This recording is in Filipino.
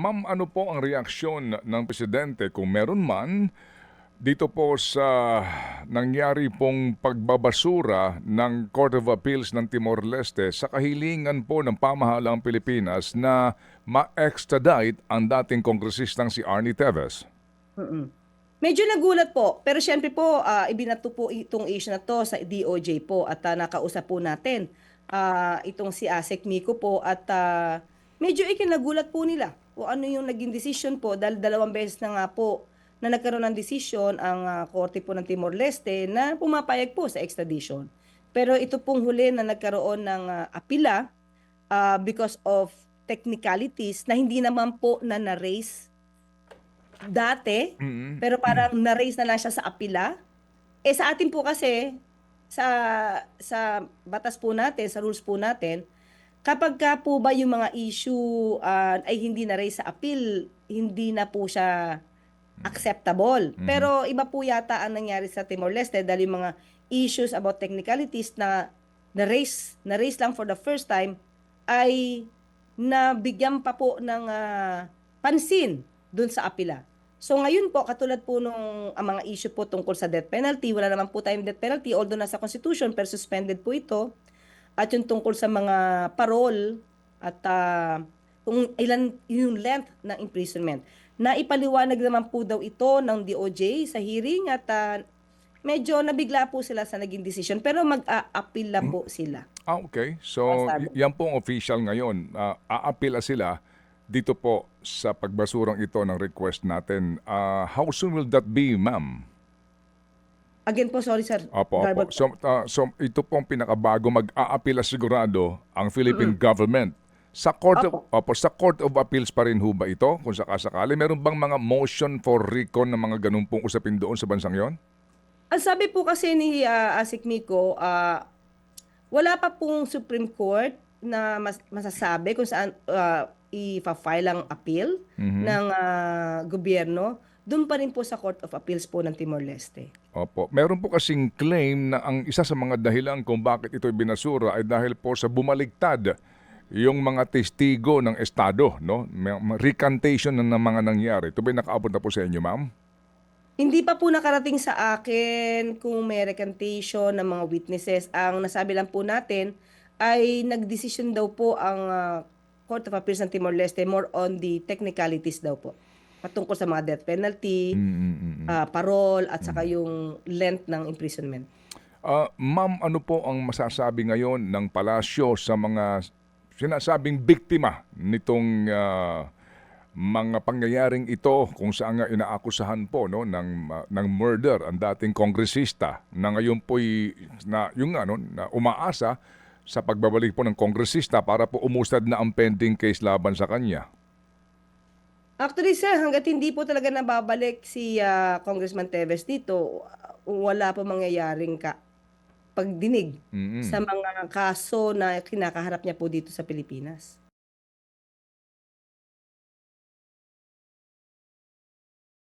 Ma'am, ano po ang reaksyon ng presidente kung meron man dito po sa nangyari pong pagbabasura ng Court of Appeals ng Timor-Leste sa kahilingan po ng pamahalaang Pilipinas na ma-extradite ang dating kongresistang si Arnie Teves? Mm. Medyo nagulat po, pero siyempre po, ibinato po itong issue na 'to sa DOJ po at, nakausap po natin, itong si ASEC Mico po at, medyo ikinagulat po nila kung ano yung naging desisyon po dahil 2 beses na nga po na nagkaroon ng desisyon ang, Korte po ng Timor-Leste na pumapayag po sa extradition. Pero ito pong huli na nagkaroon ng, apila, because of technicalities na hindi naman po na-raise dati, Mm. pero parang na-raise na lang siya sa apila. Eh, sa atin po kasi, sa batas po natin, sa rules po natin, kapagka po ba yung mga issue, ay hindi na-raise sa appeal, hindi na po siya acceptable. Mhm. Pero iba po yata ang nangyari sa Timor-Leste dahil yung mga issues about technicalities na na-raise lang for the first time ay nabigyan pa po ng, pansin dun sa apila. So ngayon po, katulad po nung ang mga issue po tungkol sa death penalty, wala naman po tayong death penalty, although nasa Constitution, pero suspended po ito. At yung tungkol sa mga parole at, kung ilan yung length ng imprisonment. Naipaliwanag naman po daw ito ng DOJ sa hearing at, medyo nabigla po sila sa naging decision pero mag-a-appeal lang po sila, Okay. ang So, sabi. yan pong official ngayon. Aapila sila dito po sa pagbasurang ito ng request natin. How soon will that be, ma'am? Again po, sorry sir, Opo, opo. garbled po. So ito pong pinakabago, mag-aapila sigurado ang Philippine Mm. government. Opo. Sa Court of Appeals pa rin ho ba ito, kung sakasakali? Meron bang mga motion for recon ng mga ganun pong usapin doon sa bansang yon? Ang sabi po kasi ni, Asik Miko, wala pa pong Supreme Court na masasabi kung saan, ifa-file ang appeal Mhm. ng, gobyerno. Dun pa rin po sa Court of Appeals po ng Timor-Leste. Opo. Meron po kasing claim na ang isa sa mga dahilan kung bakit ito binasura ay dahil po sa bumaligtad yung mga testigo ng Estado, no? Recantation ng mga nangyari. Ito ba nakaabot na po sa inyo, ma'am? Hindi pa po nakarating sa akin kung may recantation ng mga witnesses. Ang nasabi lang po natin ay nagdesisyon daw po ang, Court of Appeals ng Timor-Leste more on the technicalities daw po. Patungkol sa mga death penalty, Mm, mm, mm, mm. parole at saka Mhm. yung length ng imprisonment. Ma'am, ano po ang masasabi ngayon ng palasyo sa mga sinasabing biktima nitong mga pangyayaring ito kung saan nga inaakusahan po no ng murder ang dating kongresista na ngayon po'y na yung ano na umaasa sa pagbabalik po ng kongresista para po umusad na ang pending case laban sa kanya. Actually sir, hangga't hindi po talaga nababalik si, Congressman Teves dito, wala po mangyayaring pagdinig sa Mm. mga kaso na kinakaharap niya po dito sa Pilipinas.